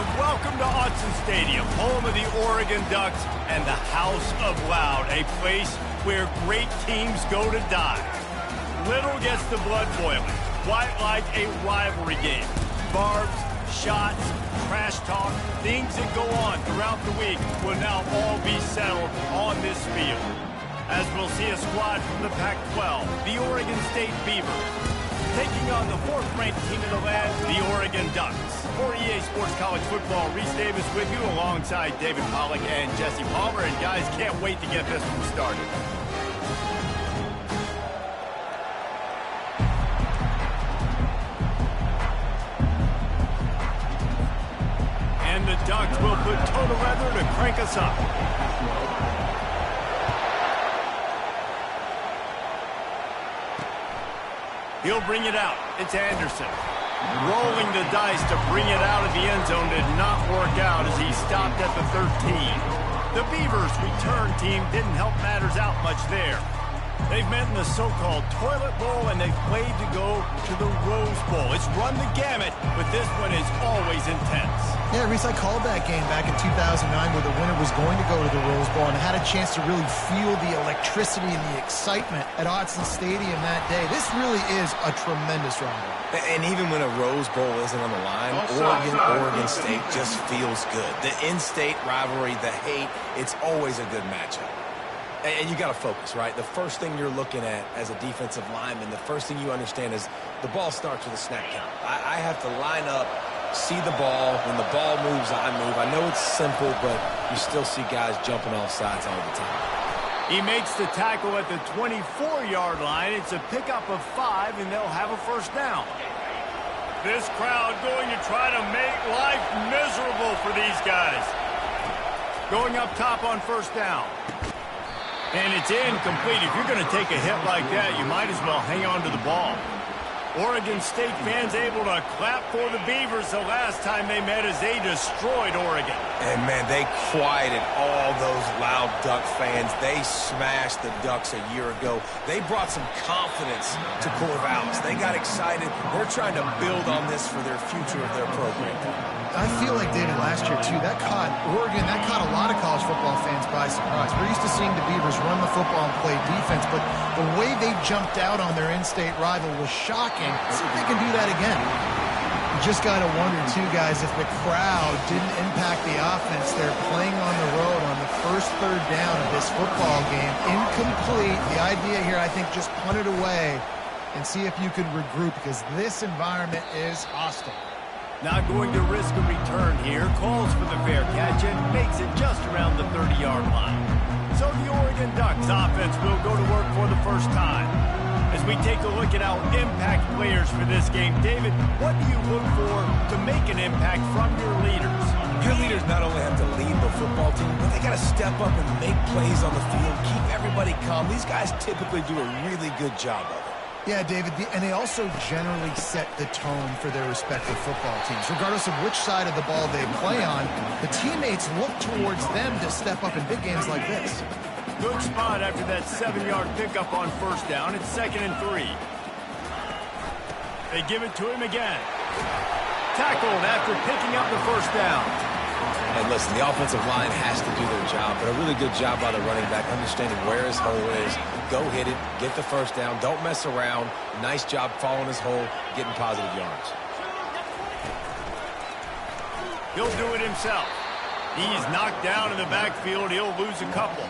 And welcome to Autzen Stadium, home of the Oregon Ducks and the House of Loud, a place where great teams go to die. Little gets the blood boiling, quite like a rivalry game. Barbs, shots, trash talk, things that go on throughout the week will now all be settled on this field. As we'll see a squad from the Pac-12, the Oregon State Beavers, taking on the fourth-ranked team in the land, the Oregon Ducks. For EA Sports College Football, Reese Davis with you alongside David Pollack and Jesse Palmer. And guys, can't wait to get this one started. And the Ducks will put total leather to crank us up. He'll bring it out. It's Anderson. Rolling the dice to bring it out of the end zone did not work out as he stopped at the 13. The Beavers' return team didn't help matters out much there. They've met in the so-called toilet bowl, and they've played to go to the Rose Bowl. It's run the gamut, but this one is always intense. Yeah, Reese, I called that game back in 2009 where the winner was going to go to the Rose Bowl and had a chance to really feel the electricity and the excitement at Autzen Stadium that day. This really is a tremendous rivalry. And even when a Rose Bowl isn't on the line, Oregon State just feels good. The in-state rivalry, the hate, it's always a good matchup. And you got to focus, right? The first thing you're looking at as a defensive lineman, the first thing you understand is the ball starts with a snap count. I have to line up, see the ball. When the ball moves, I move. I know it's simple, but you still see guys jumping off sides all the time. He makes the tackle at the 24-yard line. It's a pickup of 5, and they'll have a first down. This crowd going to try to make life miserable for these guys. Going up top on first down. And it's incomplete. If you're going to take a hit like that, you might as well hang on to the ball. Oregon State fans able to clap for the Beavers the last time they met as they destroyed Oregon. And, man, they quieted all those loud Duck fans. They smashed the Ducks a year ago. They brought some confidence to Corvallis. They got excited. They're trying to build on this for their future of their program. I feel like, David, last year, too, that caught Oregon, that caught a lot of college football fans by surprise. We're used to seeing the Beavers run the football and play defense, but the way they jumped out on their in-state rival was shocking. See if they can do that again. You just got to wonder, too, guys, if the crowd didn't impact the offense. They're playing on the road on the first third down of this football game. Incomplete. The idea here, I think, just punt it away and see if you can regroup, because this environment is hostile. Not going to risk a return here. Calls for the fair catch and makes it just around the 30-yard line. So the Oregon Ducks offense will go to work for the first time. As we take a look at our impact players for this game, David, what do you look for to make an impact from your leaders? Your leaders not only have to lead the football team, but they got to step up and make plays on the field, keep everybody calm. These guys typically do a really good job of it. Yeah, David, and they also generally set the tone for their respective football teams. Regardless of which side of the ball they play on, the teammates look towards them to step up in big games like this. Good spot after that 7-yard pickup on first down. It's 2nd and 3. They give it to him again. Tackled after picking up the first down. And listen, the offensive line has to do their job, but a really good job by the running back, understanding where his hole is. Go hit it, get the first down, don't mess around. Nice job following his hole, getting positive yards. He'll do it himself. He's knocked down in the backfield. He'll lose a couple.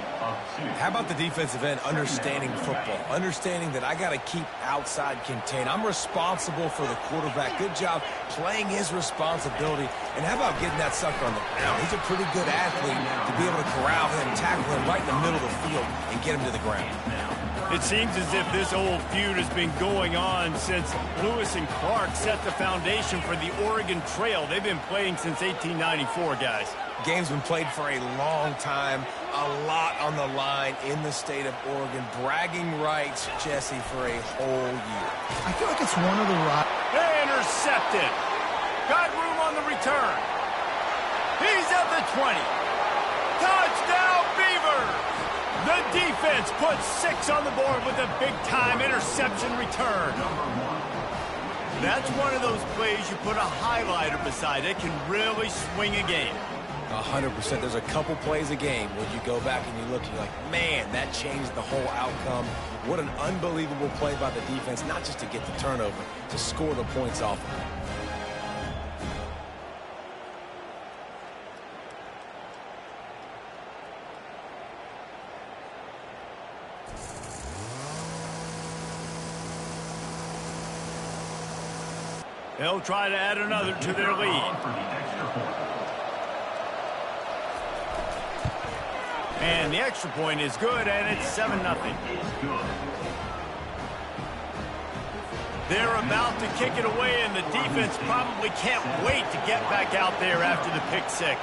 How about the defensive end understanding football, understanding that I got to keep outside contained. I'm responsible for the quarterback. Good job playing his responsibility. And how about getting that sucker on the ground? He's a pretty good athlete to be able to corral him, tackle him right in the middle of the field, and get him to the ground. It seems as if this old feud has been going on since Lewis and Clark set the foundation for the Oregon Trail. They've been playing since 1894, guys. Game's been played for a long time, a lot on the line in the state of Oregon. Bragging rights, Jesse, for a whole year. I feel like it's one of the Intercepted. Got room on the return. He's at the 20. Touchdown, Beavers! The defense puts 6 on the board with a big-time interception return. That's one of those plays you put a highlighter beside. It can really swing a game. 100%. There's a couple plays a game when you go back and you look and you're like, man, that changed the whole outcome. What an unbelievable play by the defense, not just to get the turnover, to score the points off of it. They'll try to add another to their lead. And the extra point is good, and it's 7-0. They're about to kick it away, and the defense probably can't wait to get back out there after the pick six.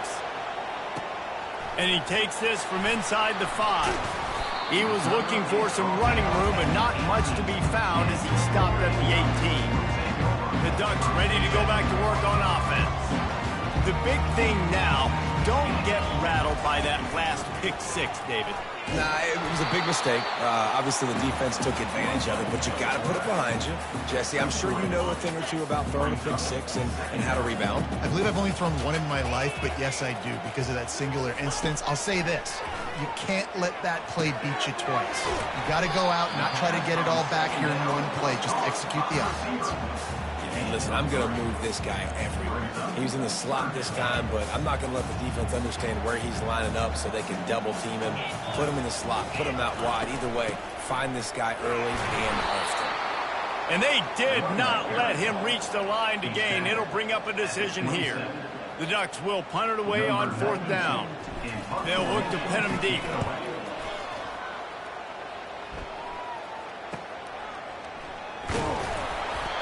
And he takes this from inside the 5. He was looking for some running room, but not much to be found as he stopped at the 18. The Ducks ready to go back to work on offense. The big thing now, don't get rattled by that last pick six, David. Nah, it was a big mistake. Obviously, the defense took advantage of it, but you got to put it behind you. Jesse, I'm sure you know a thing or two about throwing a pick six and how to rebound. I believe I've only thrown one in my life, but yes, I do, because of that singular instance. I'll say this. You can't let that play beat you twice. You got to go out, not try to get it all back here in one play. Just execute the offense. And listen, I'm going to move this guy everywhere. He was in the slot this time, but I'm not going to let the defense understand where he's lining up so they can double team him, put him in the slot, put him out wide. Either way, find this guy early and often. And they did not let him reach the line to gain. It'll bring up a decision here. The Ducks will punt it away on 4th down. They'll look to pin him deep.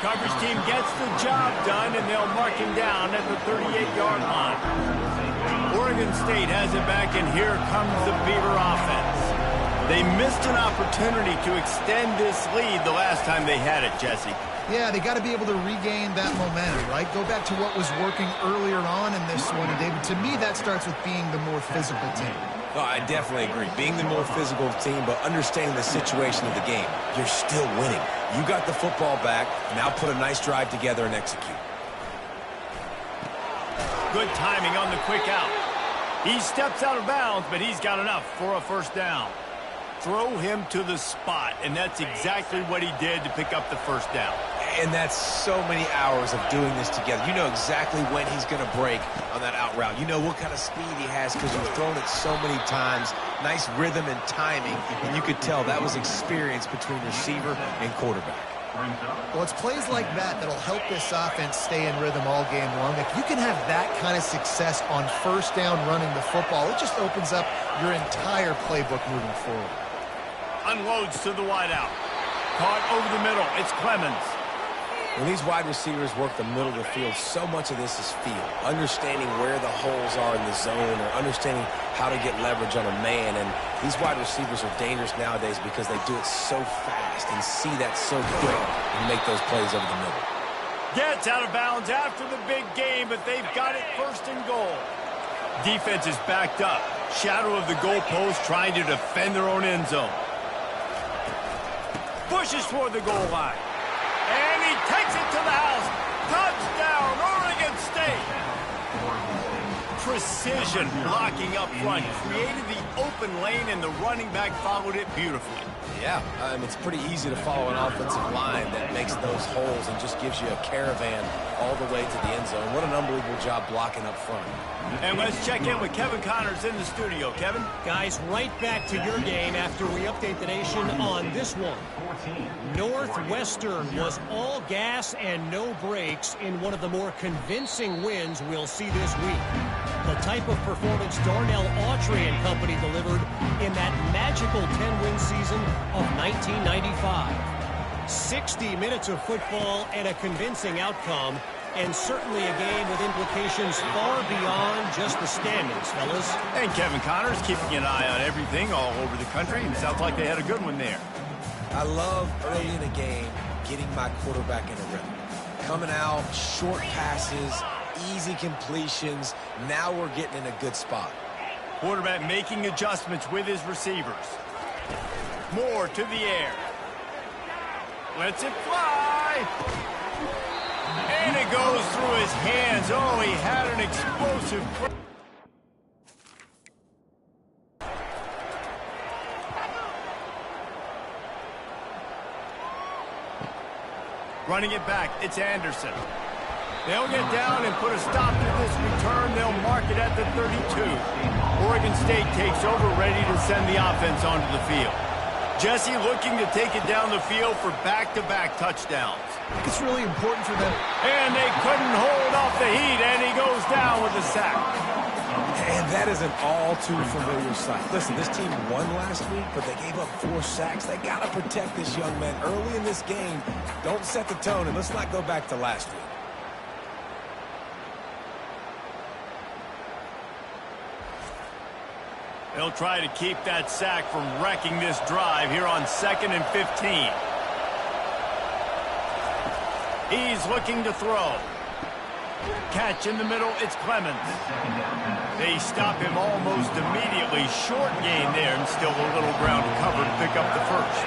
Coverage team gets the job done, and they'll mark him down at the 38-yard line. Oregon State has it back, and here comes the Beaver offense. They missed an opportunity to extend this lead the last time they had it, Jesse. Yeah, they got to be able to regain that momentum, right? Go back to what was working earlier on in this one. And, David, to me, that starts with being the more physical team. Oh, I definitely agree. Being the more physical team, but understanding the situation of the game. You're still winning. You got the football back. Now put a nice drive together and execute. Good timing on the quick out. He steps out of bounds, but he's got enough for a 1st down. Throw him to the spot, and that's exactly what he did to pick up the 1st down. And that's so many hours of doing this together. You know exactly when he's going to break on that out route. You know what kind of speed he has because you've thrown it so many times. Nice rhythm and timing, and you could tell that was experience between receiver and quarterback. Well, it's plays like that that'll help this offense stay in rhythm all game long. If you can have that kind of success on 1st down running the football, it just opens up your entire playbook moving forward. Unloads to the wideout. Caught over the middle. It's Clemens. When these wide receivers work the middle of the field, so much of this is feel. Understanding where the holes are in the zone or understanding how to get leverage on a man. And these wide receivers are dangerous nowadays because they do it so fast and see that so quick and make those plays over the middle. Gets out of bounds after the big game, but they've got it 1st and goal. Defense is backed up. Shadow of the goalpost trying to defend their own end zone. Pushes toward the goal line. And he takes it to the house. Touchdown, Oregon State. Precision blocking up front. Created the open lane, and the running back followed it beautifully. Yeah, it's pretty easy to follow an offensive line that makes those holes and just gives you a caravan all the way to the end zone. What an unbelievable job blocking up front. And let's check in with Kevin Connors in the studio. Kevin? Guys, right back to your game after we update the nation on this one. Northwestern was all gas and no brakes in one of the more convincing wins we'll see this week. The type of performance Darnell Autry and company delivered in that magical 10-win season of 1995. 60 minutes of football and a convincing outcome, and certainly a game with implications far beyond just the standings, fellas. And Kevin Connors keeping an eye on everything all over the country, and sounds like they had a good one there. I love early in a game getting my quarterback in a rhythm. Coming out, short passes, easy completions. Now we're getting in a good spot. Quarterback making adjustments with his receivers. Moore to the air. Lets it fly. it goes through his hands. Oh, he had an explosive play. Running it back, it's Anderson. They'll get down and put a stop to this return. They'll mark it at the 32. Oregon State takes over, ready to send the offense onto the field. Jesse looking to take it down the field for back-to-back touchdowns. I think it's really important for them. And they couldn't hold off the heat, and he goes down with a sack. And that is an all-too familiar sight. Listen, this team won last week, but they gave up 4 sacks. They got to protect this young man early in this game. Don't set the tone, and let's not go back to last week. They'll try to keep that sack from wrecking this drive here on 2nd and 15. He's looking to throw. Catch in the middle, it's Clemens. They stop him almost immediately. Short gain there, and still a little ground to cover to pick up the first.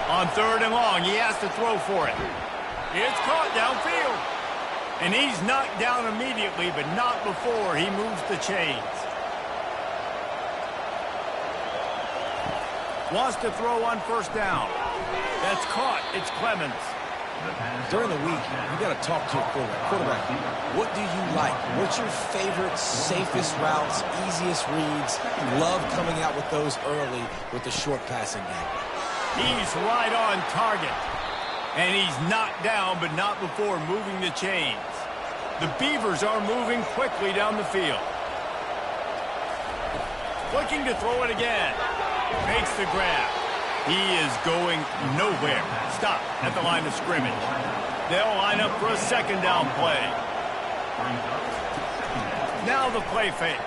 On 3rd and long, he has to throw for it. It's caught downfield. And he's knocked down immediately, but not before he moves the chains. Wants to throw on 1st down. That's caught. It's Clemens. During the week, you got to talk to your quarterback. What do you like? What's your favorite, safest routes, easiest reads? You love coming out with those early with the short passing game. He's right on target. And he's knocked down, but not before moving the chains. The Beavers are moving quickly down the field. Looking to throw it again. Makes the grab. He is going nowhere. Stop at the line of scrimmage. They'll line up for a 2nd down play. Now the play fake.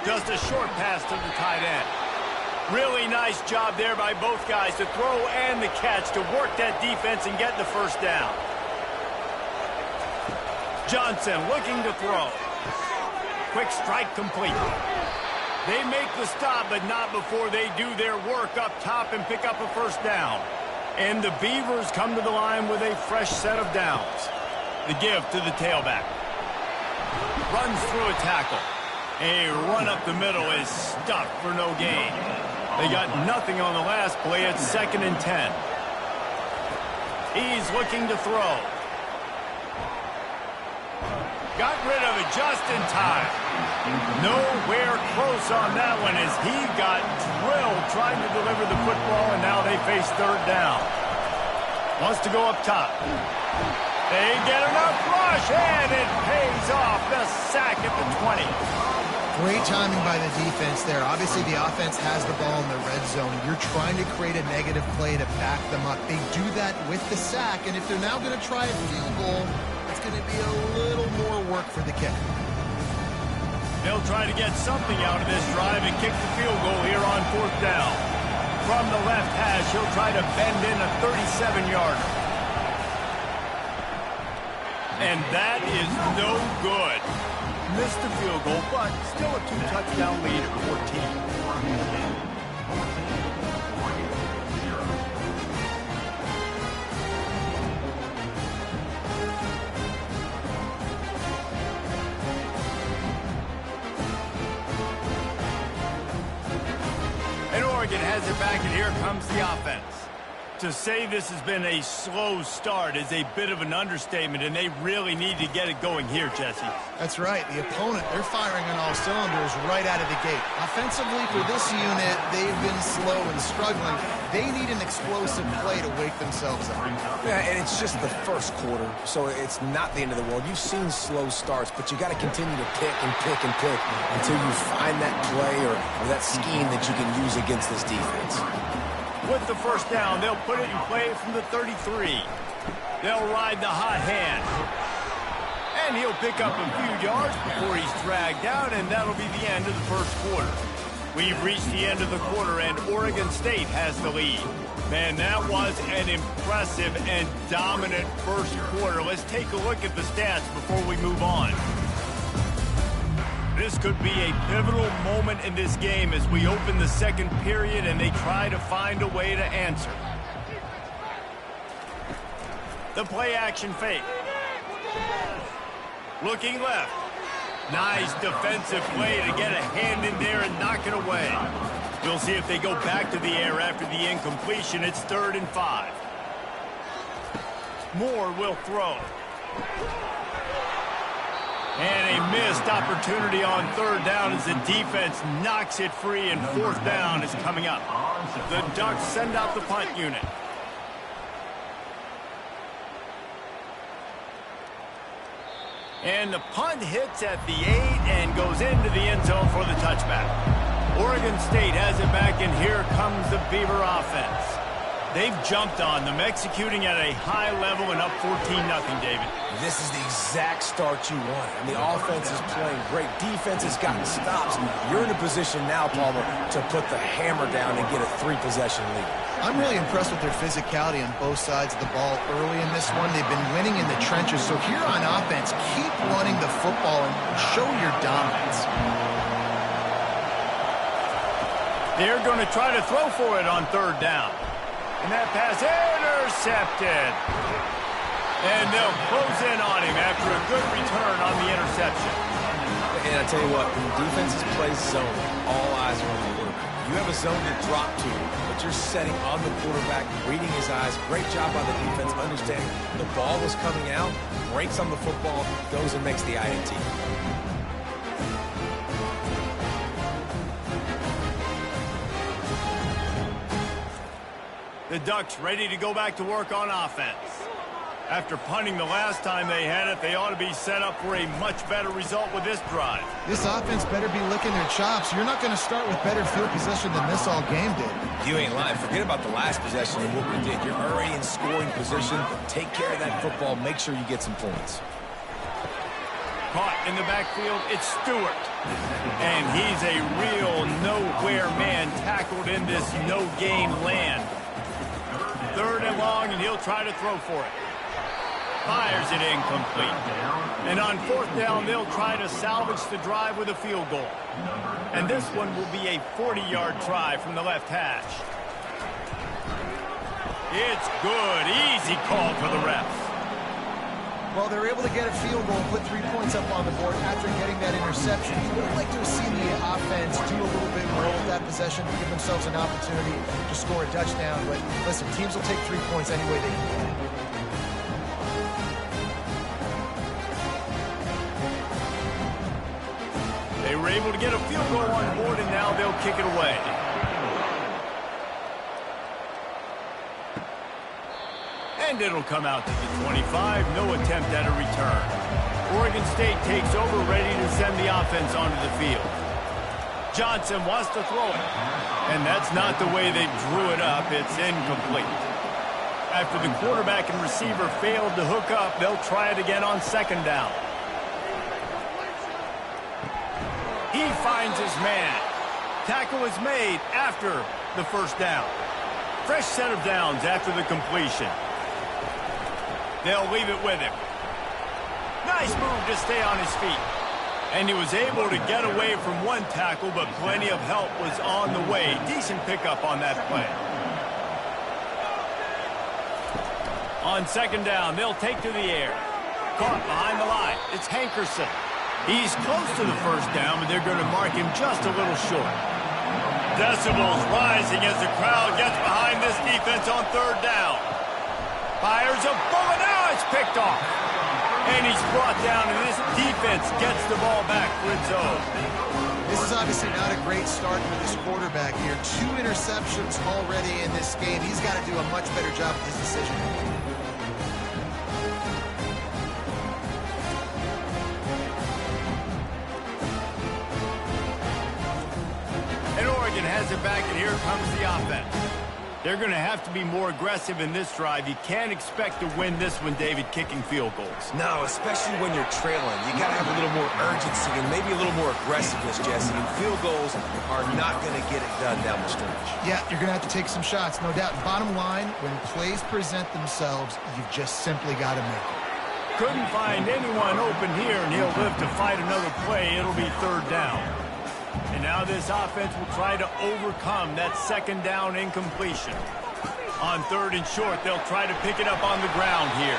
Just a short pass to the tight end. Really nice job there by both guys to throw and the catch to work that defense and get the 1st down. Johnson looking to throw. Quick strike complete. They make the stop, but not before they do their work up top and pick up a 1st down. And the Beavers come to the line with a fresh set of downs. The give to the tailback. Runs through a tackle. A run up the middle is stuck for no gain. They got nothing on the last play. It's 2nd and 10. He's looking to throw. Got rid of it just in time. Nowhere close on that one as he got drilled trying to deliver the football, and now they face 3rd down. Wants to go up top. They get enough rush, and it pays off. The sack at the 20. Great timing by the defense there. Obviously, the offense has the ball in the red zone. You're trying to create a negative play to back them up. They do that with the sack, and if they're now going to try a field goal, it's going to be a little more work for the kicker. They'll try to get something out of this drive and kick the field goal here on 4th down. From the left hash, he'll try to bend in a 37-yarder. And that is no good. Missed the field goal, but still a 2-touchdown lead at 14. Oregon has it back, and here comes the offense. To say this has been a slow start is a bit of an understatement, and they really need to get it going here, Jesse. That's right. The opponent, they're firing on all cylinders right out of the gate. Offensively, for this unit, they've been slow and struggling. They need an explosive play to wake themselves up. Yeah, and it's just the 1st quarter, so it's not the end of the world. You've seen slow starts, but you got to continue to pick and pick and pick until you find that play or that scheme that you can use against this defense. With the 1st down, they'll put it in play from the 33. They'll ride the hot hand. And he'll pick up a few yards before he's dragged out, and that'll be the end of the 1st quarter. We've reached the end of the quarter, and Oregon State has the lead. Man, that was an impressive and dominant 1st quarter. Let's take a look at the stats before we move on. This could be a pivotal moment in this game as we open the 2nd period and they try to find a way to answer. The play action fake. Looking left. Nice defensive play to get a hand in there and knock it away. We'll see if they go back to the air after the incompletion. It's 3rd and 5. Moore will throw. And a missed opportunity on 3rd down as the defense knocks it free, and 4th down is coming up. The Ducks send out the punt unit. And the punt hits at the 8 and goes into the end zone for the touchback. Oregon State has it back, and here comes the Beaver offense. They've jumped on them, executing at a high level and up 14-0, David. This is the exact start you want. And the offense is playing great. Defense has gotten stops. You're in a position now, Palmer, to put the hammer down and get a 3-possession lead. I'm really impressed with their physicality on both sides of the ball early in this one. They've been winning in the trenches. So here on offense, keep running the football and show your dominance. They're going to try to throw for it on 3rd down. And that pass intercepted. And they'll close in on him after a good return on the interception. And I tell you what, when the defenses play zone, all eyes are on the quarterback. You have a zone to drop to, but you're setting on the quarterback, reading his eyes. Great job by the defense, understanding the ball was coming out, breaks on the football, goes and makes the INT. The Ducks ready to go back to work on offense. After punting the last time they had it, they ought to be set up for a much better result with this drive. This offense better be licking their chops. You're not going to start with better field possession than this all game did. You ain't lying. Forget about the last possession and what we did. You're already in scoring position. Take care of that football. Make sure you get some points. Caught in the backfield, it's Stewart. And he's a real nowhere man, tackled in this no-gain land. 3rd and long, and he'll try to throw for it. Fires it incomplete. And on 4th down, they'll try to salvage the drive with a field goal. And this one will be a 40-yard try from the left hash. It's good. Easy call for the refs. Well, they're able to get a field goal, put 3 points up on the board after getting that interception. You would like to have seen the offense do a little bit more with that possession, give themselves an opportunity to score a touchdown. But listen, teams will take 3 points any way they can get it. They were able to get a field goal on board, and now they'll kick it away. And it'll come out to the 25. No attempt at a return. Oregon State takes over, ready to send the offense onto the field. Johnson wants to throw it. And that's not the way they drew it up. It's incomplete. After the quarterback and receiver failed to hook up, they'll try it again on 2nd down. He finds his man. Tackle is made after the 1st down. Fresh set of downs after the completion. They'll leave it with him. Nice move to stay on his feet. And he was able to get away from one tackle, but plenty of help was on the way. Decent pickup on that play. On 2nd down, they'll take to the air. Caught behind the line. It's Hankerson. He's close to the 1st down, but they're going to mark him just a little short. Decibels rising as the crowd gets behind this defense on 3rd down. Fires a bullet. Now it's picked off. And he's brought down, and this defense gets the ball back for its own. This is obviously not a great start for this quarterback here. 2 interceptions already in this game. He's got to do a much better job with his decision. And Oregon has it back, and here comes the offense. They're going to have to be more aggressive in this drive. You can't expect to win this one, David, kicking field goals. No, especially when you're trailing. You got to have a little more urgency and maybe a little more aggressiveness, Jesse. And field goals are not going to get it done down the stretch. Yeah, you're going to have to take some shots, no doubt. Bottom line, when plays present themselves, you've just simply got to make it. Couldn't find anyone open here, and he'll live to fight another play. It'll be 3rd down. And now this offense will try to overcome that 2nd down incompletion. On 3rd and short, they'll try to pick it up on the ground here.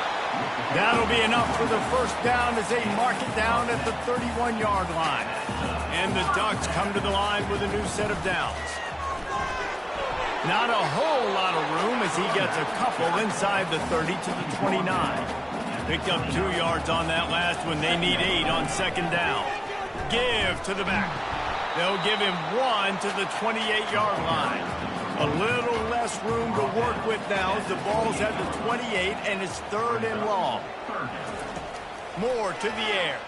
That'll be enough for the first down as they mark it down at the 31-yard line. And the Ducks come to the line with a new set of downs. Not a whole lot of room as he gets a couple inside the 30 to the 29. Picked up 2 yards on that last one. They need 8 on second down. Give to the back. They'll give him 1 to the 28-yard line. A little less room to work with now as the ball's at the 28 and it's 3rd and long. Moore to the air.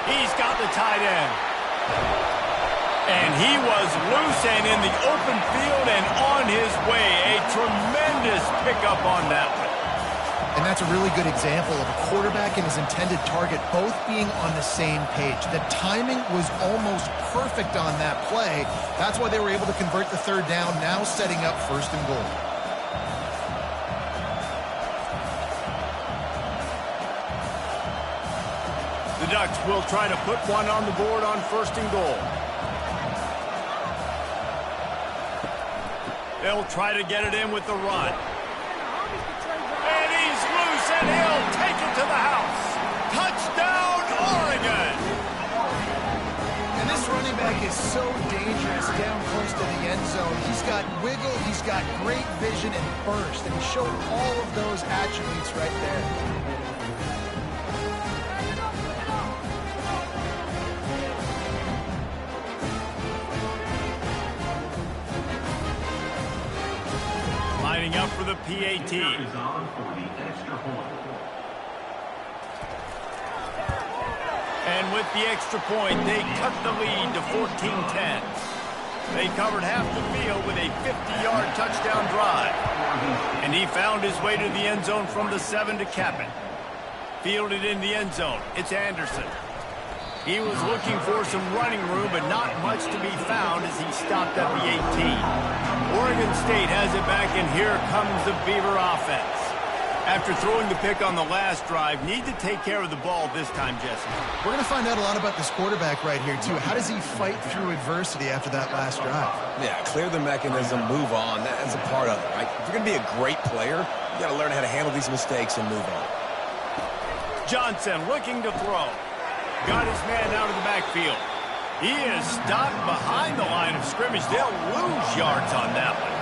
He's got the tight end. And he was loose and in the open field and on his way. A tremendous pickup on that one. And that's a really good example of a quarterback and his intended target both being on the same page. The timing was almost perfect on that play. That's why they were able to convert the 3rd down, now setting up 1st and goal. The Ducks will try to put one on the board on 1st and goal. They'll try to get it in with the run. And he's loose, and he'll take it to the house. Touchdown, Oregon! And this running back is so dangerous down close to the end zone. He's got wiggle, he's got great vision and burst, and he showed all of those attributes right there. Lining up for the PAT. And with the extra point, they cut the lead to 14-10. They covered half the field with a 50-yard touchdown drive. And he found his way to the end zone from the 7 to cap it. Fielded in the end zone. It's Anderson. He was looking for some running room, but not much to be found as he stopped at the 18. Oregon State has it back, and here comes the Beaver offense. After throwing the pick on the last drive, need to take care of the ball this time, Jesse. We're going to find out a lot about this quarterback right here, too. How does he fight through adversity after that last drive? Yeah, clear the mechanism, move on. That's a part of it, right? If you're going to be a great player, you got to learn how to handle these mistakes and move on. Johnson looking to throw. Got his man out of the backfield. He is stopped behind the line of scrimmage. They'll lose yards on that one.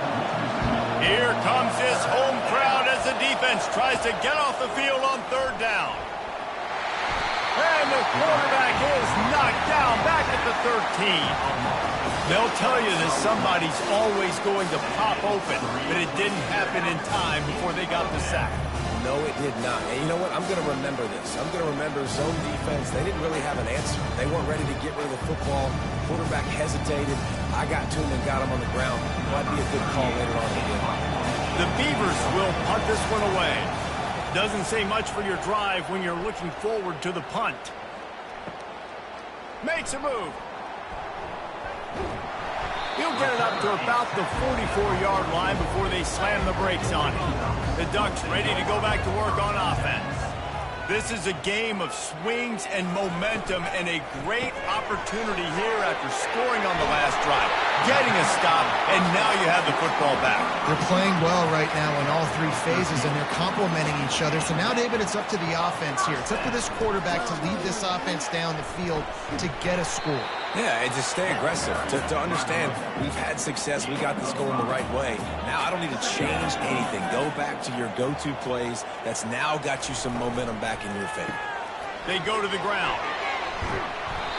Here comes his home crowd as the defense tries to get off the field on 3rd down. And the quarterback is knocked down back at the 13. They'll tell you that somebody's always going to pop open, but it didn't happen in time before they got the sack. No, it did not. And you know what? I'm going to remember this. I'm going to remember zone defense. They didn't really have an answer. They weren't ready to get rid of the football. Quarterback hesitated. I got to him and got him on the ground. Might be a good call later on in the game. The Beavers will punt this one away. Doesn't say much for your drive when you're looking forward to the punt. Makes a move. He'll get it up to about the 44-yard line before they slam the brakes on him. The Ducks ready to go back to work on offense. This is a game of swings and momentum and a great opportunity here after scoring on the last drive, getting a stop, and now you have the football back. They're playing well right now in all 3 phases, and they're complementing each other. So now, David, it's up to the offense here. It's up to this quarterback to lead this offense down the field to get a score. Yeah, and just stay aggressive. To understand, we've had success. We got this going the right way. Now I don't need to change anything. Go back to your go-to plays. That's now got you some momentum back in your favor. They go to the ground.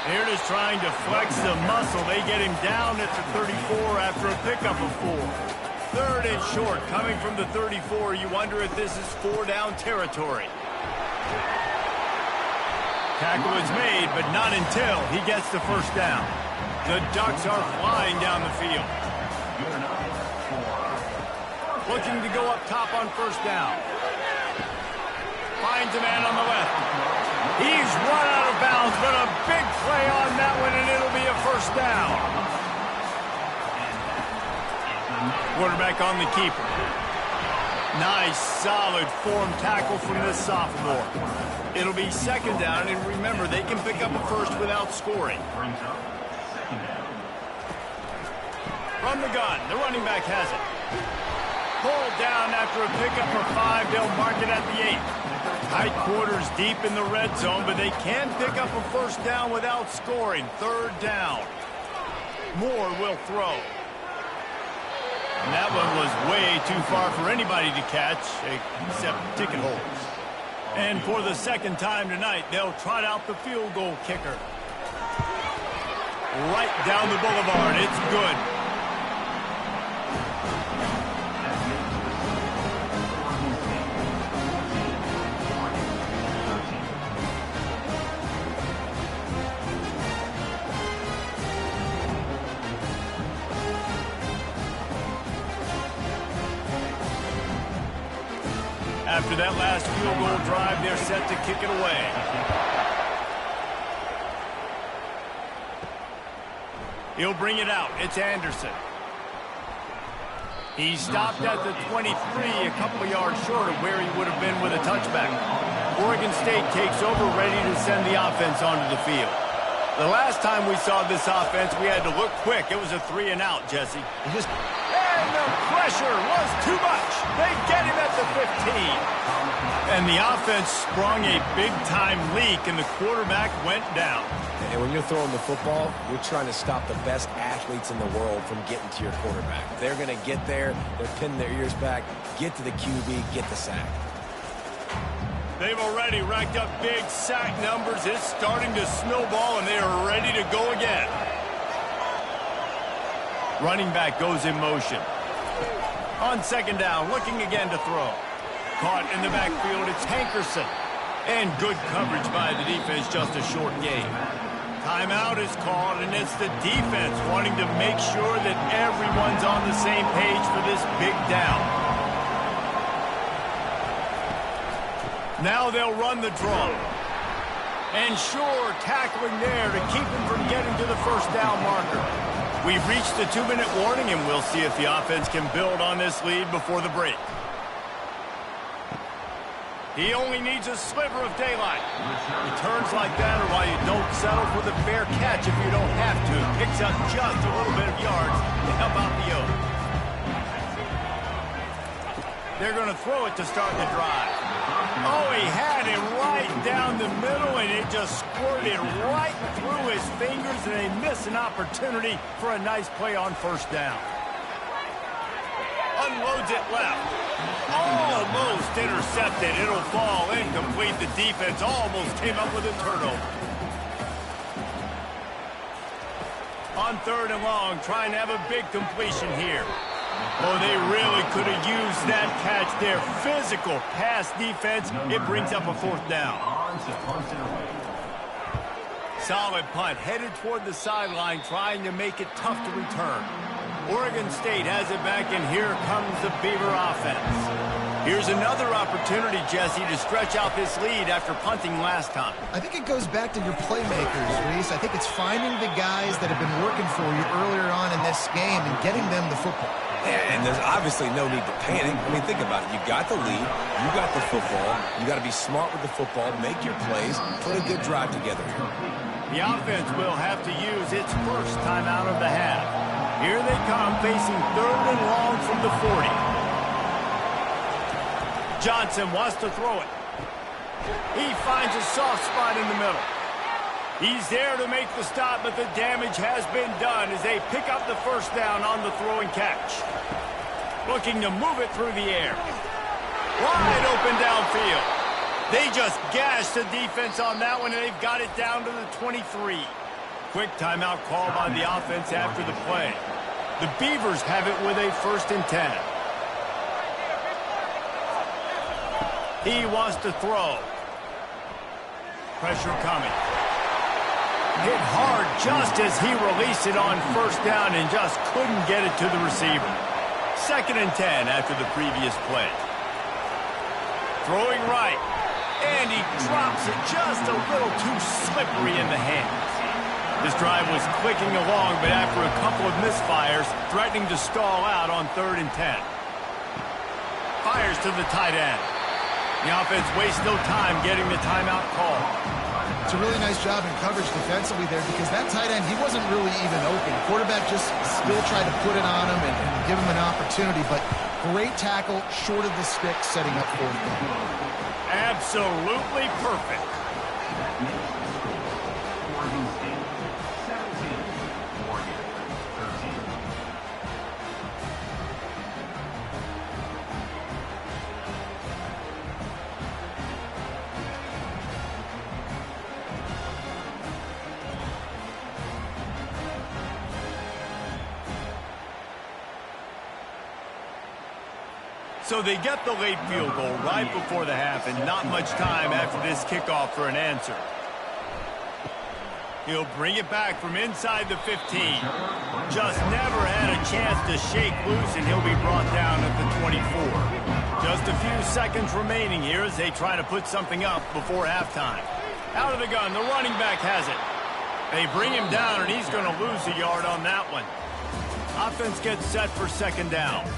Here it is trying to flex the muscle. They get him down at the 34 after a pickup of 4. 3rd and short coming from the 34. You wonder if this is 4-down territory. Tackle is made, but not until he gets the first down. The Ducks are flying down the field. Looking to go up top on 1st down. Finds a man on the left. He's run out of bounds, but a big play on that one, and it'll be a 1st down. Quarterback on the keeper. Nice, solid form tackle from this sophomore. It'll be 2nd down, and remember, they can pick up a 1st without scoring. From the gun, the running back has it. Pulled down after a pickup for 5. They'll mark it at the 8. Tight quarters deep in the red zone, but they can pick up a first down without scoring. 3rd down. Moore will throw. And that one was way too far for anybody to catch, except ticket holders. And for the 2nd time tonight, they'll trot out the field goal kicker. Right down the boulevard. It's good. After that last field goal drive, they're set to kick it away. He'll bring it out. It's Anderson. He stopped at the 23, a couple of yards short of where he would have been with a touchback. Oregon State takes over, ready to send the offense onto the field. The last time we saw this offense, we had to look quick. It was a 3-and-out, Jesse. And the pressure was too much. They get him at the 15. And the offense sprung a big-time leak, and the quarterback went down. And when you're throwing the football, you're trying to stop the best athletes in the world from getting to your quarterback. They're going to get there. They're pinning their ears back, get to the QB, get the sack. They've already racked up big sack numbers. It's starting to snowball, and they are ready to go again. Running back goes in motion. On 2nd down, looking again to throw. Caught in the backfield, it's Hankerson. And good coverage by the defense, just a short game. Timeout is called, and it's the defense wanting to make sure that everyone's on the same page for this big down. Now they'll run the draw. And sure, tackling there to keep him from getting to the 1st down marker. We've reached the 2-minute warning, and we'll see if the offense can build on this lead before the break. He only needs a sliver of daylight. Returns like that are why you don't settle for the fair catch if you don't have to. Picks up just a little bit of yards to help out the O's. They're going to throw it to start the drive. Oh, he had it right down the middle, and it just squirted right through his fingers, and they miss an opportunity for a nice play on 1st down. Unloads it left. Almost intercepted. It'll fall incomplete. The defense almost came up with a turnover. On 3rd and long, trying to have a big completion here. Oh, they really could have used that catch there. Physical pass defense. It brings up a 4th down. Solid punt. Headed toward the sideline, trying to make it tough to return. Oregon State has it back, and here comes the Beaver offense. Here's another opportunity, Jesse, to stretch out this lead after punting last time. I think it goes back to your playmakers, Reese. I think it's finding the guys that have been working for you earlier on in this game and getting them the football. Yeah, and there's obviously no need to panic. I mean, think about it. You got the lead. You got the football. You got to be smart with the football, make your plays, put a good drive together here. The offense will have to use its 1st timeout of the half. Here they come, facing 3rd and long from the 40. Johnson wants to throw it. He finds a soft spot in the middle. He's there to make the stop, but the damage has been done as they pick up the 1st down on the throw and catch. Looking to move it through the air. Wide open downfield. They just gashed the defense on that one, and they've got it down to the 23. Quick timeout call by the offense after the play. The Beavers have it with a 1st and 10. He wants to throw. Pressure coming. Hit hard just as he released it on 1st down and just couldn't get it to the receiver. 2nd and 10 after the previous play. Throwing right. And he drops it just a little too slippery in the hands. This drive was clicking along, but after a couple of misfires, threatening to stall out on 3rd and 10. Fires to the tight end. The offense wastes no time getting the timeout call. It's a really nice job in coverage defensively there because that tight end, he wasn't really even open. Quarterback just still tried to put it on him and give him an opportunity, but Great tackle, short of the stick, setting up fourth down. Absolutely perfect. So they get the late field goal right before the half, and not much time after this kickoff for an answer. He'll bring it back from inside the 15. Just never had a chance to shake loose, and he'll be brought down at the 24. Just a few seconds remaining here as they try to put something up before halftime. Out of the gun, the running back has it. They bring him down, and he's going to lose a yard on that one. Offense gets set for second down.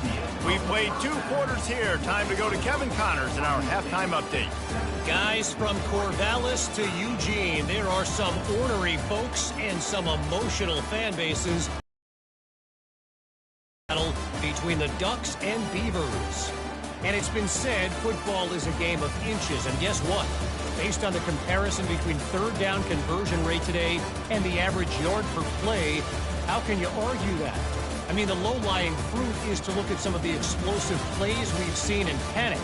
We've played 2 quarters here. Time to go to Kevin Connors in our halftime update. Guys, from Corvallis to Eugene, there are some ornery folks and some emotional fan bases. Battle between the Ducks and Beavers. And it's been said football is a game of inches. And guess what? Based on the comparison between third down conversion rate today and the average yard per play, how can you argue that? I mean, the low-lying fruit is to look at some of the explosive plays we've seen in panic.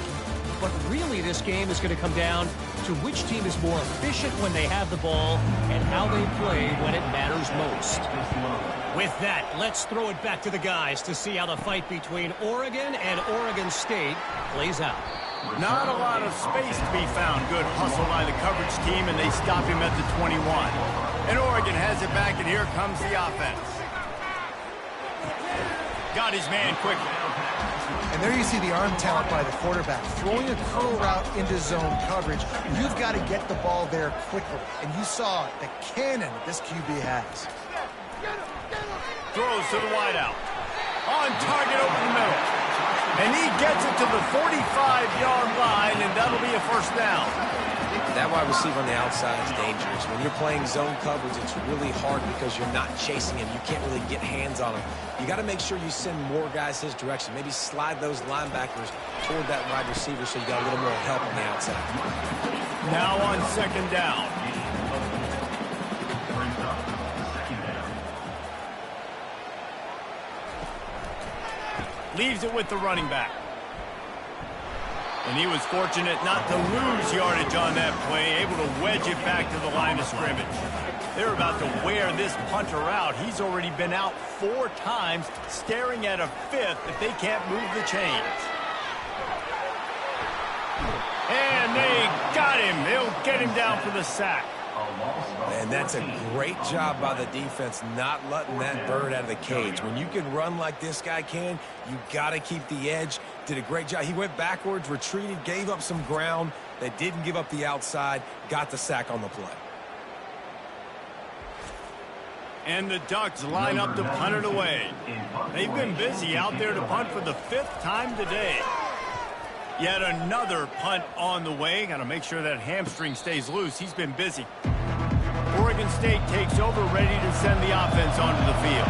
But really, this game is going to come down to which team is more efficient when they have the ball and how they play when it matters most. With that, let's throw it back to the guys to see how the fight between Oregon and Oregon State plays out. Not a lot of space to be found. Good hustle by the coverage team, and they stop him at the 21. And Oregon has it back, and here comes the offense. Got his man quickly. And there you see the arm talent by the quarterback. Throwing a curl route into zone coverage, you've got to get the ball there quickly. And you saw the cannon this QB has. Throws to the wideout. On target over the middle. And he gets it to the 45-yard line, and that'll be a first down. That wide receiver on the outside is dangerous. When you're playing zone coverage, it's really hard because you're not chasing him. You can't really get hands on him. You got to make sure you send more guys his direction. Maybe slide those linebackers toward that wide receiver so you got a little more help on the outside. Now on second down. Leaves it with the running back. And he was fortunate not to lose yardage on that play, able to wedge it back to the line of scrimmage. They're about to wear this punter out. He's already been out 4 times, staring at a 5th if they can't move the chains. And they got him. They'll get him down for the sack. And that's a great job by the defense not letting that bird out of the cage. When you can run like this guy can, you got to keep the edge. Did a great job. He went backwards, retreated, gave up some ground. They didn't give up the outside, got the sack on the play. And the Ducks line up to punt it away. They've been busy out there to punt for the 5th time today. Yet another punt on the way. Got to make sure that hamstring stays loose. He's been busy. Oregon State takes over, ready to send the offense onto the field.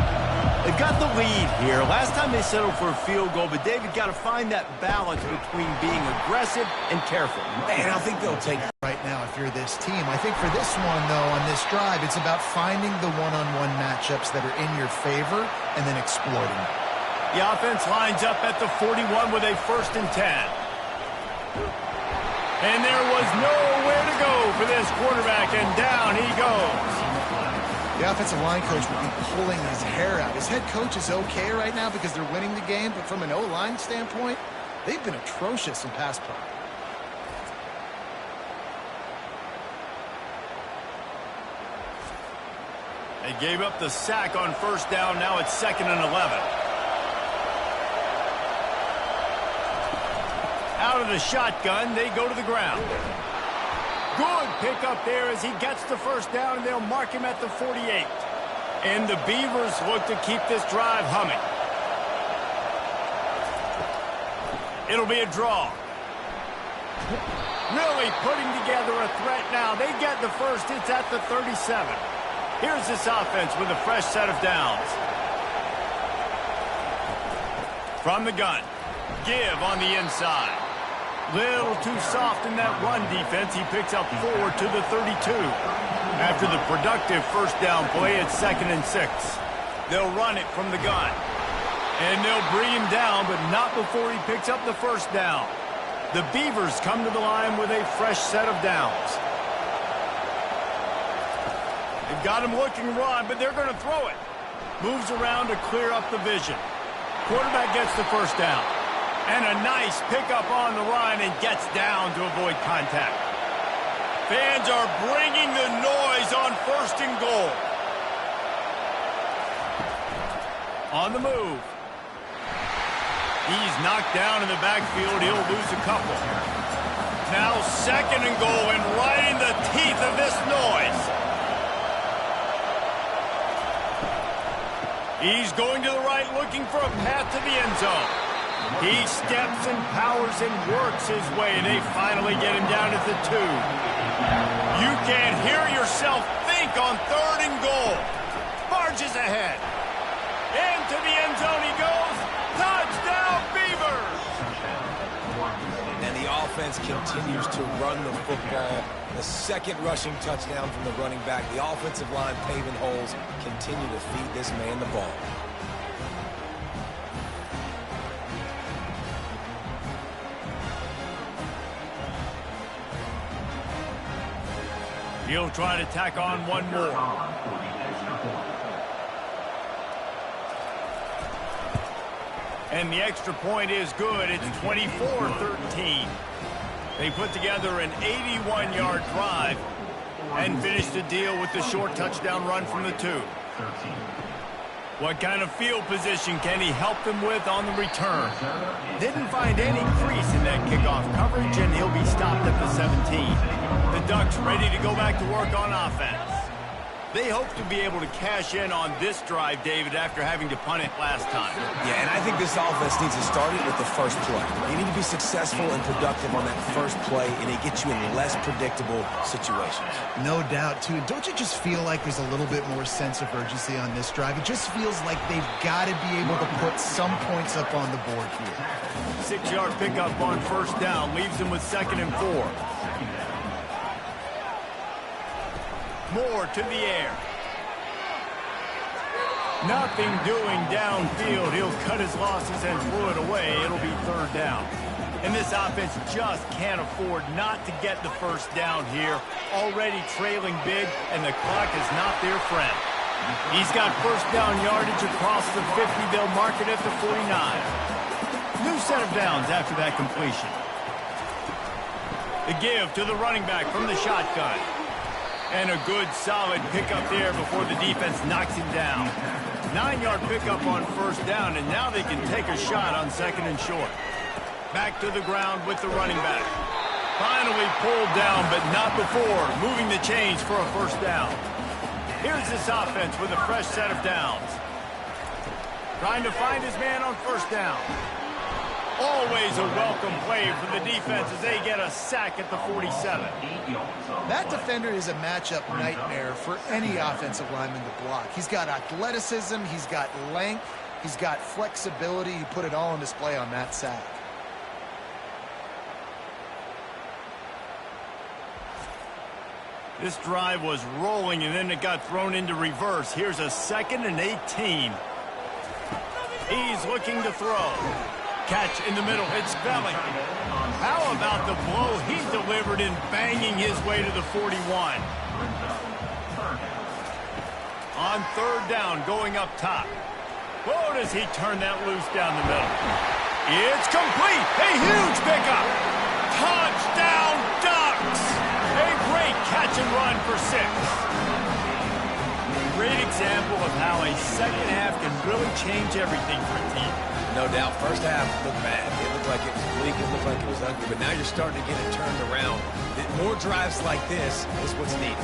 They've got the lead here. Last time they settled for a field goal, but David got to find that balance between being aggressive and careful. And I think they'll take right now if you're this team. I think for this one, though, on this drive, it's about finding the one-on-one matchups that are in your favor and then exploiting them. The offense lines up at the 41 with a 1st and 10. And there was nowhere to go for this quarterback, and down he goes. The offensive line coach would be pulling his hair out. His head coach is okay right now because they're winning the game, but from an O-line standpoint, they've been atrocious in pass play. They gave up the sack on 1st down. Now it's 2nd and 11. Out of the shotgun, they go to the ground. Good pickup there as he gets the 1st down, and they'll mark him at the 48. And the Beavers look to keep this drive humming. It'll be a draw. Really putting together a threat now. They get the 1st. It's at the 37. Here's this offense with a fresh set of downs. From the gun. Give on the inside. Little too soft in that run defense. He picks up 4 to the 32. After the productive first down play, it's 2nd and 6. They'll run it from the gun. And they'll bring him down, but not before he picks up the first down. The Beavers come to the line with a fresh set of downs. They've got him looking run, but they're going to throw it. Moves around to clear up the vision. Quarterback gets the first down. And a nice pickup on the run and gets down to avoid contact. Fans are bringing the noise on 1st and goal. On the move. He's knocked down in the backfield. He'll lose a couple. Now 2nd and goal and right in the teeth of this noise. He's going to the right looking for a path to the end zone. He steps and powers and works his way. They finally get him down at the 2. You can't hear yourself think on 3rd and goal. Barges ahead. Into the end zone he goes. Touchdown, Beavers! And the offense continues to run the football. The 2nd rushing touchdown from the running back. The offensive line paving holes. Continue to feed this man the ball. He'll try to tack on one more. And the extra point is good. It's 24-13. They put together an 81-yard drive and finished the deal with the short touchdown run from the 2. What kind of field position can he help them with on the return? Didn't find any crease in that kickoff coverage, and he'll be stopped at the 17. The Ducks ready to go back to work on offense. They hope to be able to cash in on this drive, David, after having to punt it last time. Yeah, and I think this offense needs to start it with the first play. You need to be successful and productive on that first play, and it gets you in less predictable situations. No doubt, too. Don't you just feel like there's a little bit more sense of urgency on this drive? It just feels like they've got to be able to put some points up on the board here. 6-yard pickup on 1st down leaves them with 2nd and 4. Moore to the air. Nothing doing downfield. He'll cut his losses and throw it away. It'll be 3rd down. And this offense just can't afford not to get the first down here. Already trailing big, and the clock is not their friend. He's got first down yardage across the 50. They'll mark it at the 49. New set of downs after that completion. The give to the running back from the shotgun. And a good, solid pickup there before the defense knocks him down. 9-yard pickup on 1st down, and now they can take a shot on 2nd and short. Back to the ground with the running back. Finally pulled down, but not before moving the chains for a 1st down. Here's this offense with a fresh set of downs. Trying to find his man on 1st down. Always a welcome play for the defense as they get a sack at the 47. That defender is a matchup nightmare for any offensive lineman to block. He's got athleticism, he's got length, he's got flexibility. He put it all on display on that sack. This drive was rolling, and then it got thrown into reverse. Here's a 2nd and 18. He's looking to throw. Catch in the middle. It's Belling. How about the blow he delivered in banging his way to the 41? On 3rd down, going up top. Whoa, does he turn that loose down the middle? It's complete. A huge pickup. Touchdown, Ducks. A great catch and run for 6. Great example of how a second half can really change everything for a team. No doubt. First half looked bad. It looked like it was bleak. It looked like it was ugly. But now you're starting to get it turned around. More drives like this is what's needed.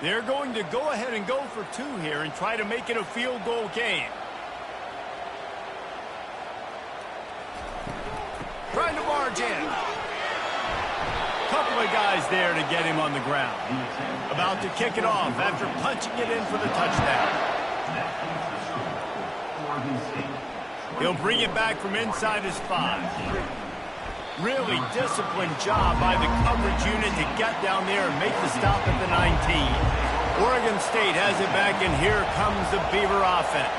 They're going to go ahead and go for 2 here and try to make it a field goal game. Trying to barge in. couple of guys there to get him on the ground. About to kick it off after punching it in for the touchdown. He'll bring it back from inside his 5. Really disciplined job by the coverage unit to get down there and make the stop at the 19. Oregon State has it back, and here comes the Beaver offense.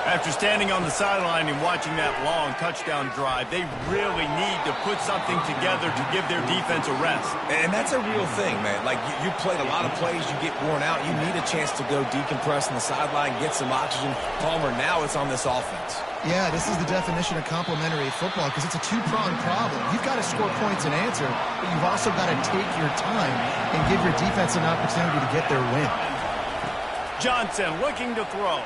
After standing on the sideline and watching that long touchdown drive, they really need to put something together to give their defense a rest. And that's a real thing, man. Like, you played a lot of plays, you get worn out. You need a chance to go decompress on the sideline, get some oxygen. Palmer, now it's on this offense. Yeah, this is the definition of complementary football because it's a two-pronged problem. You've got to score points and answer, but you've also got to take your time and give your defense an opportunity to get their win. Johnson looking to throw.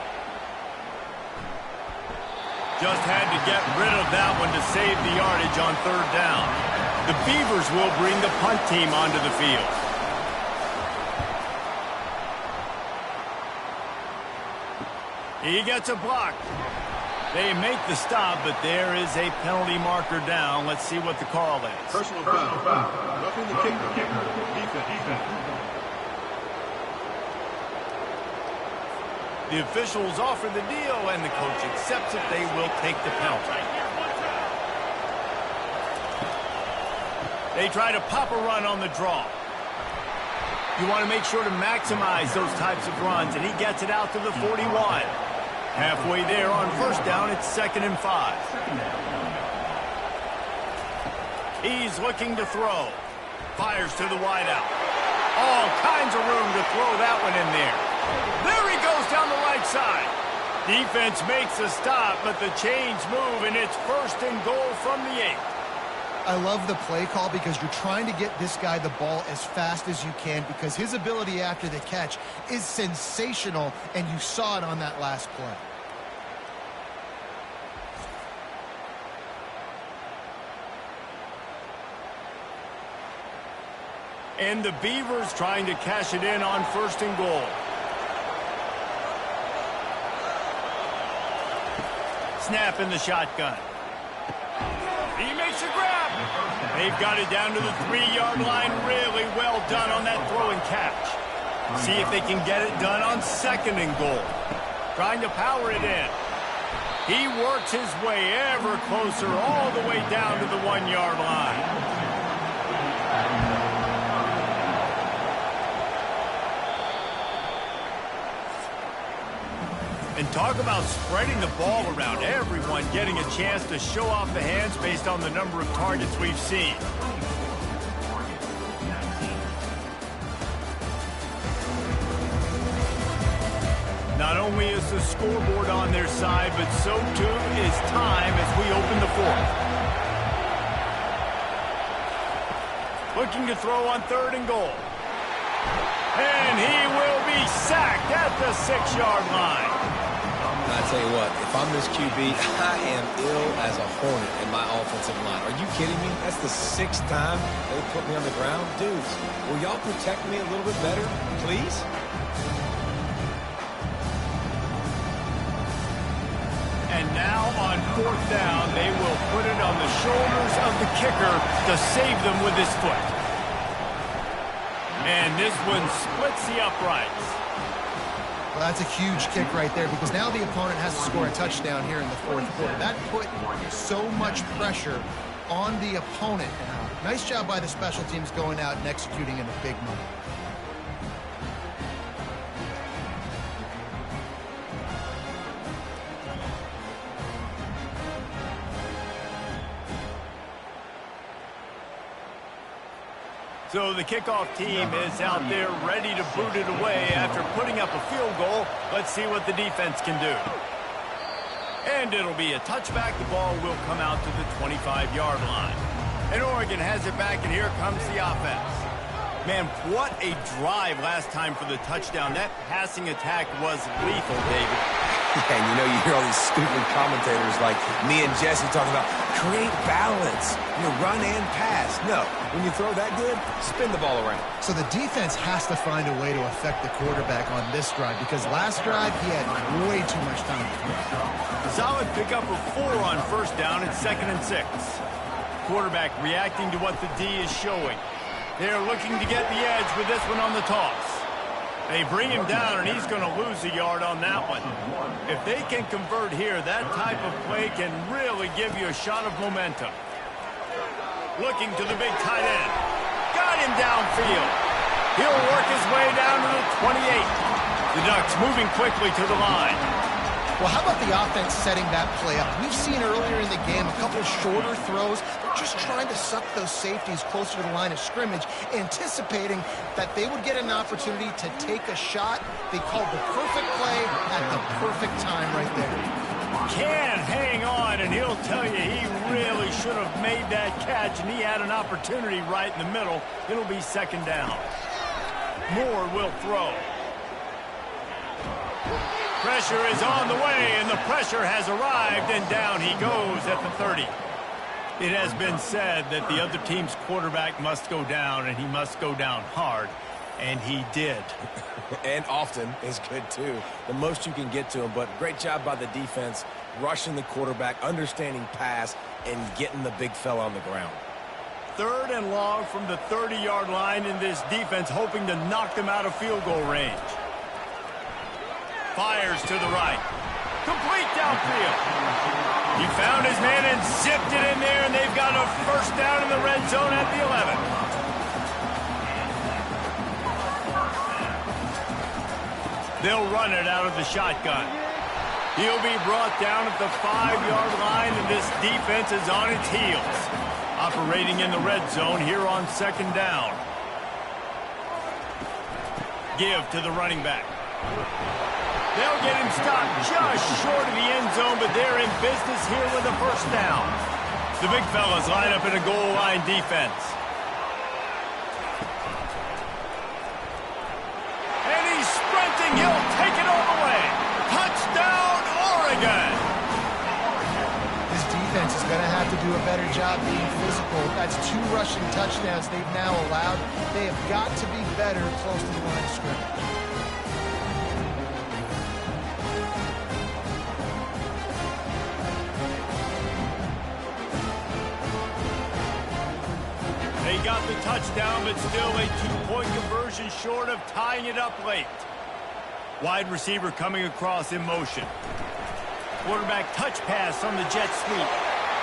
Just had to get rid of that one to save the yardage on 3rd down. The Beavers will bring the punt team onto the field. He gets a block. They make the stop, but there is a penalty marker down. Let's see what the call is. Personal foul. Roughing the kicker. Defense. The officials offer the deal, and the coach accepts it. They will take the penalty. They try to pop a run on the draw. You want to make sure to maximize those types of runs, and he gets it out to the 41. Halfway there on 1st down, it's 2nd and 5. He's looking to throw. Fires to the wideout. All kinds of room to throw that one in there. There he goes down the right side. Defense makes a stop, but the chains move, and it's 1st and goal from the 8. I love the play call because you're trying to get this guy the ball as fast as you can because his ability after the catch is sensational, and you saw it on that last play. And the Beavers trying to cash it in on 1st and goal. Snap in the shotgun. He makes a grab. They've got it down to the 3-yard line. Really well done on that throw and catch. See if they can get it done on 2nd and goal. Trying to power it in. He works his way ever closer all the way down to the 1-yard line. And talk about spreading the ball around. Everyone getting a chance to show off the hands based on the number of targets we've seen. Not only is the scoreboard on their side, but so too is time as we open the 4th. Looking to throw on 3rd and goal. And he will be sacked at the 6-yard line. I tell you what, if I'm this QB, I am ill as a hornet in my offensive line. Are you kidding me? That's the 6th time they put me on the ground. Dudes, will y'all protect me a little bit better, please? And now on 4th down, they will put it on the shoulders of the kicker to save them with his foot. And this one splits the uprights. Well, that's a huge kick right there because now the opponent has to score a touchdown here in the 4th quarter. That put so much pressure on the opponent. Nice job by the special teams going out and executing in a big moment. So the kickoff team is out there ready to boot it away after putting up a field goal. Let's see what the defense can do. And it'll be a touchback. The ball will come out to the 25-yard line. And Oregon has it back, and here comes the offense. Man, what a drive last time for the touchdown. That passing attack was lethal, David. And you know, you hear all these stupid commentators like me and Jesse talking about create balance, run and pass. No, when you throw that good, spin the ball around. So the defense has to find a way to affect the quarterback on this drive because last drive he had way too much time to throw. Solid pickup of 4 on 1st down and 2nd and 6. Quarterback reacting to what the D is showing. They're looking to get the edge with this one on the toss. They bring him down, and he's going to lose a yard on that one. If they can convert here, that type of play can really give you a shot of momentum. Looking to the big tight end. Got him downfield. He'll work his way down to the 28. The Ducks moving quickly to the line. Well, how about the offense setting that play up? We've seen earlier in the game a couple shorter throws. They're just trying to suck those safeties closer to the line of scrimmage, anticipating that they would get an opportunity to take a shot. They called the perfect play at the perfect time right there. Can hang on, and he'll tell you he really should have made that catch, and he had an opportunity right in the middle. It'll be second down. Moore will throw. Pressure is on the way, and the pressure has arrived, and down he goes at the 30. It has been said that the other team's quarterback must go down, and he must go down hard, and he did. And often is good, too. The most you can get to him, but great job by the defense, rushing the quarterback, understanding pass, and getting the big fella on the ground. Third and long from the 30-yard line in this defense, hoping to knock them out of field goal range. Fires to the right. Complete downfield. He found his man and zipped it in there, and they've got a first down in the red zone at the 11. They'll run it out of the shotgun. He'll be brought down at the 5-yard line, and this defense is on its heels. Operating in the red zone here on second down. Give to the running back. They'll get him stopped just short of the end zone, but they're in business here with a first down. The big fellas line up in a goal line defense. And he's sprinting. He'll take it all the way. Touchdown, Oregon! This defense is going to have to do a better job being physical. That's 2 rushing touchdowns they've now allowed. They have got to be better close to the line of scrimmage. They got the touchdown, but still a 2-point conversion short of tying it up late. Wide receiver coming across in motion. Quarterback touch pass on the jet sweep.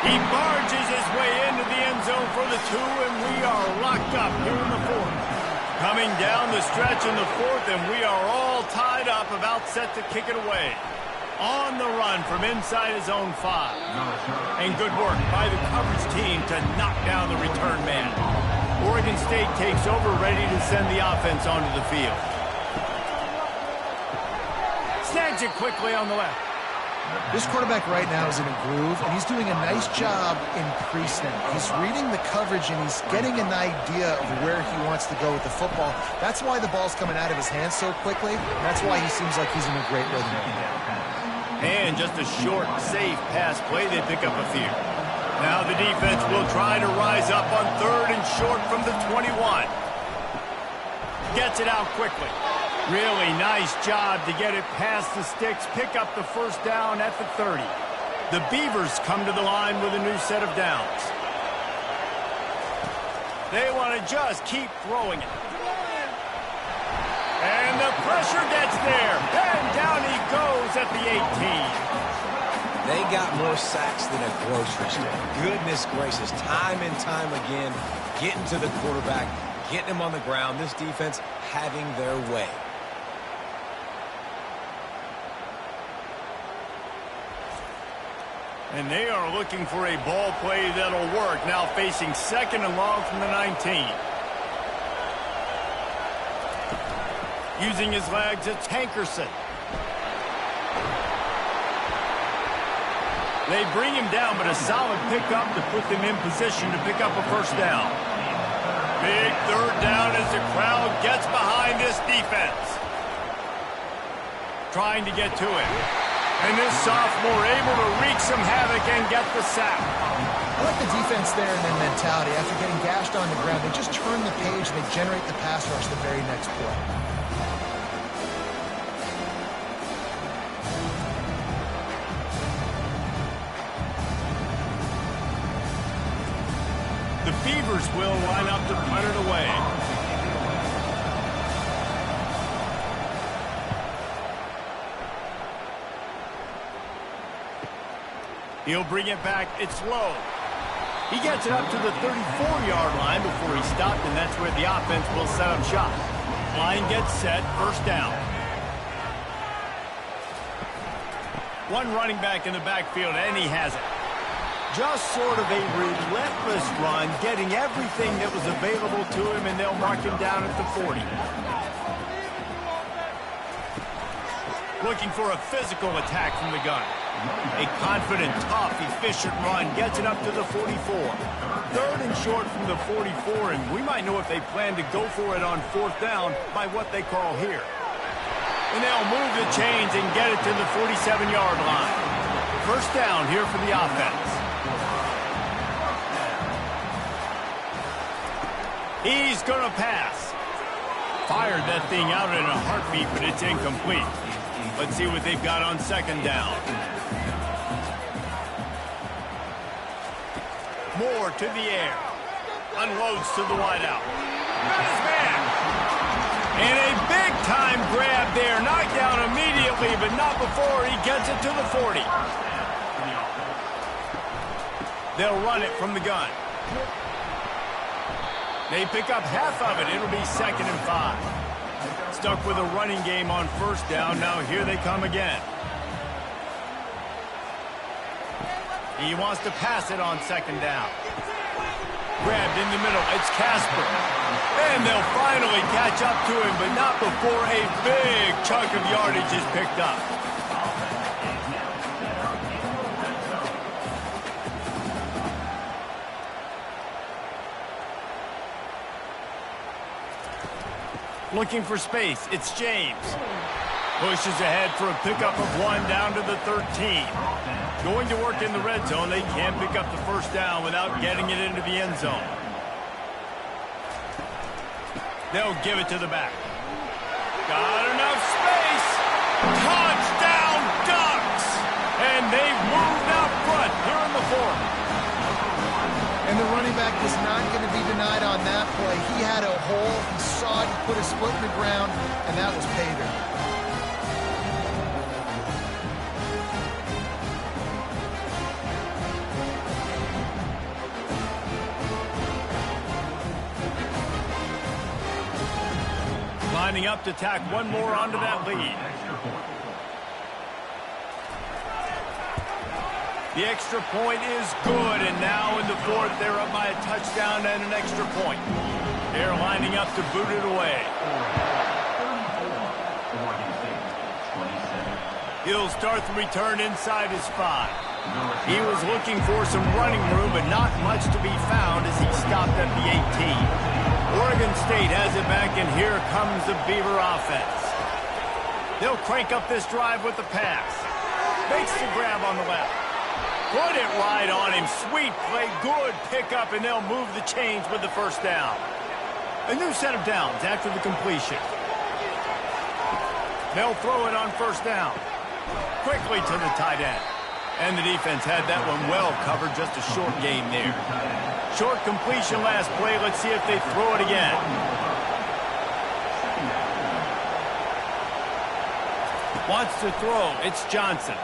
He barges his way into the end zone for the 2, and we are locked up here in the 4th. Coming down the stretch in the 4th, and we are all tied up, about set to kick it away. On the run from inside his own 5. And good work by the coverage team to knock down the return man. Oregon State takes over, ready to send the offense onto the field. Snags it quickly on the left. This quarterback right now is in a groove, and he's doing a nice job in pre-snap. He's reading the coverage, and he's getting an idea of where he wants to go with the football. That's why the ball's coming out of his hands so quickly, and that's why he seems like he's in a great rhythm. And just a short, safe pass play, they pick up a few. Now the defense will try to rise up on 3rd and short from the 21. Gets it out quickly. Really nice job to get it past the sticks, pick up the first down at the 30. The Beavers come to the line with a new set of downs. They want to just keep throwing it. And the pressure gets there. And down he goes at the 18. They got more sacks than a grocery store. Goodness gracious, time and time again, getting to the quarterback, getting him on the ground. This defense having their way. And they are looking for a ball play that'll work. Now facing 2nd and long from the 19. Using his legs, it's Hankerson. They bring him down, but a solid pickup to put them in position to pick up a first down. Big 3rd down as the crowd gets behind this defense. Trying to get to it. And this sophomore able to wreak some havoc and get the sack. I like the defense there and their mentality. After getting gashed on the ground, they just turn the page and they generate the pass rush the very next play. The Beavers will line up to punt it away. He'll bring it back. It's low. He gets it up to the 34-yard line before he stopped, and that's where the offense will set up shop. Line gets set, first down. One running back in the backfield, and he has it. Just sort of a relentless run, getting everything that was available to him, and they'll mark him down at the 40. Looking for a physical attack from the gun. A confident, tough, efficient run gets it up to the 44. Third and short from the 44, and we might know if they plan to go for it on fourth down by what they call here. And they'll move the chains and get it to the 47-yard line. First down here for the offense. He's going to pass. Fired that thing out in a heartbeat, but it's incomplete. Let's see what they've got on second down. Moore to the air. Unloads to the wideout. Got his man. And a big-time grab there. Knocked down immediately, but not before he gets it to the 40. They'll run it from the gun. They pick up half of it. It'll be 2nd and 5. Stuck with a running game on first down. Now here they come again. He wants to pass it on second down. Grabbed in the middle. It's Casper. And they'll finally catch up to him, but not before a big chunk of yardage is picked up. Looking for space. It's James. Pushes ahead for a pickup of 1 down to the 13. Going to work in the red zone. They can't pick up the first down without getting it into the end zone. They'll give it to the back. Got enough space. Touchdown Ducks! And they've moved out front here in the fourth. And the running back was not going to be denied on that play. He had a hole. He saw it. He put his foot in the ground, and that was pay dirt. Lining up to tack one more onto that lead. The extra point is good, and now in the fourth, they're up by a touchdown and an extra point. They're lining up to boot it away. He'll start the return inside his 5. He was looking for some running room, but not much to be found as he stopped at the 18. Oregon State has it back, and here comes the Beaver offense. They'll crank up this drive with the pass. Makes the grab on the left. Put it right on him. Sweet play, good pickup, and they'll move the chains with the first down. A new set of downs after the completion. They'll throw it on first down. Quickly to the tight end. And the defense had that one well covered, just a short game there. Short completion last play. Let's see if they throw it again. Wants to throw. It's Johnson.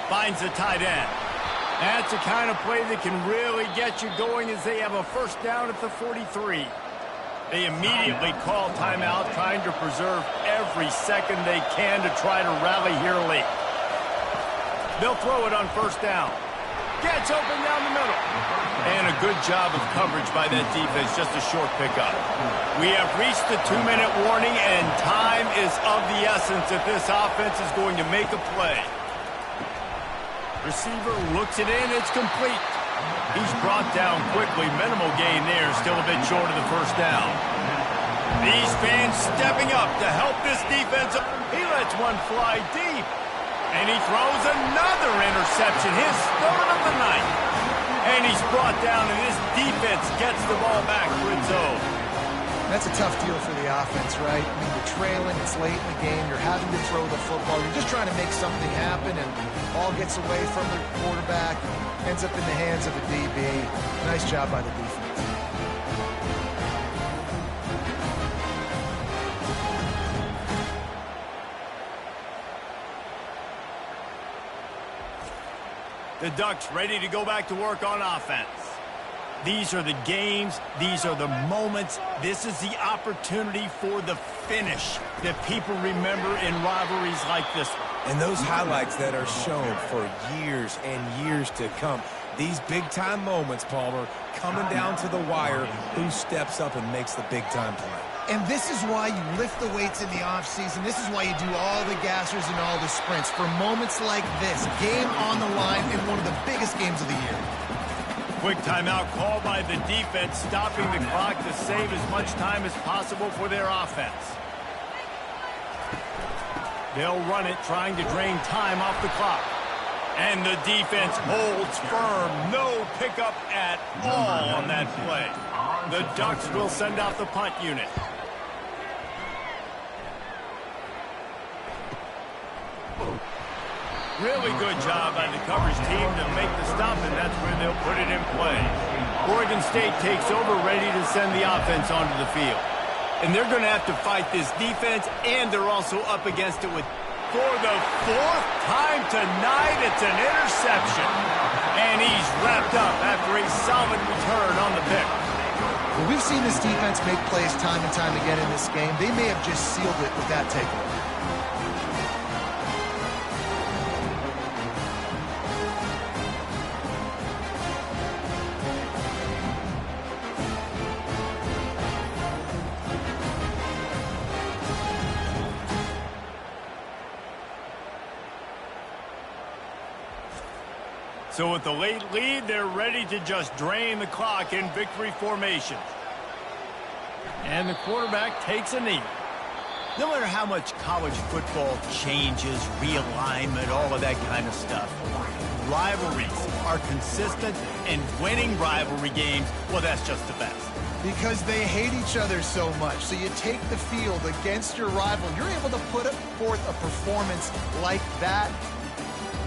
Finds the tight end. That's the kind of play that can really get you going as they have a first down at the 43. They immediately call timeout, trying to preserve every second they can to try to rally here late. They'll throw it on first down. Gets open down the middle. And a good job of coverage by that defense, just a short pickup. We have reached the 2-minute warning, and time is of the essence if this offense is going to make a play. Receiver looks it in. It's complete. He's brought down quickly. Minimal gain there. Still a bit short of the first down. These fans stepping up to help this defense. He lets one fly deep. And he throws another interception. His 3rd of the night. And he's brought down, and this defense gets the ball back for its own. That's a tough deal for the offense, right? I mean, you're trailing, it's late in the game, you're having to throw the football, you're just trying to make something happen, and ball gets away from the quarterback, ends up in the hands of a DB. And I Nice job by the defense. The Ducks ready to go back to work on offense. These are the games. These are the moments. This is the opportunity for the finish that people remember in rivalries like this one. And those highlights that are shown for years and years to come. These big-time moments, Palmer, coming down to the wire, who steps up and makes the big-time play. And this is why you lift the weights in the offseason. This is why you do all the gassers and all the sprints. For moments like this, game on the line in one of the biggest games of the year. Quick timeout called by the defense, stopping the clock to save as much time as possible for their offense. They'll run it, trying to drain time off the clock. And the defense holds firm. No pickup at all on that play. The Ducks will send out the punt unit. Really good job by the coverage team to make the stop, and that's where they'll put it in play. Oregon State takes over, ready to send the offense onto the field. And they're going to have to fight this defense, and they're also up against it with, for the fourth time tonight, it's an interception. And he's wrapped up after a solid return on the pick. Well, we've seen this defense make plays time and time again in this game. They may have just sealed it with that takeaway. So with the late lead, they're ready to just drain the clock in victory formation. And the quarterback takes a knee. No matter how much college football changes, realignment, all of that kind of stuff, rivalries are consistent, and winning rivalry games, well, that's just the best. Because they hate each other so much. So you take the field against your rival. You're able to put forth a performance like that.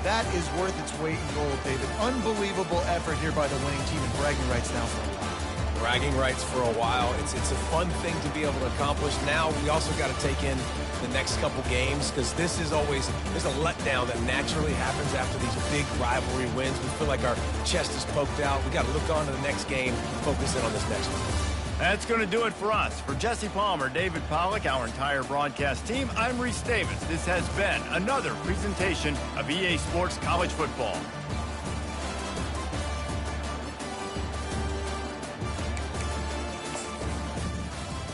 That is worth its weight in gold, David. Unbelievable effort here by the winning team, and bragging rights now for a while. Bragging rights for a while. It's a fun thing to be able to accomplish. Now we also got to take in the next couple games, because this is always, there's a letdown that naturally happens after these big rivalry wins. We feel like our chest is poked out. We got to look on to the next game, focus in on this next one. That's going to do it for us. For Jesse Palmer, David Pollack, our entire broadcast team, I'm Reese Davis. This has been another presentation of EA Sports College Football.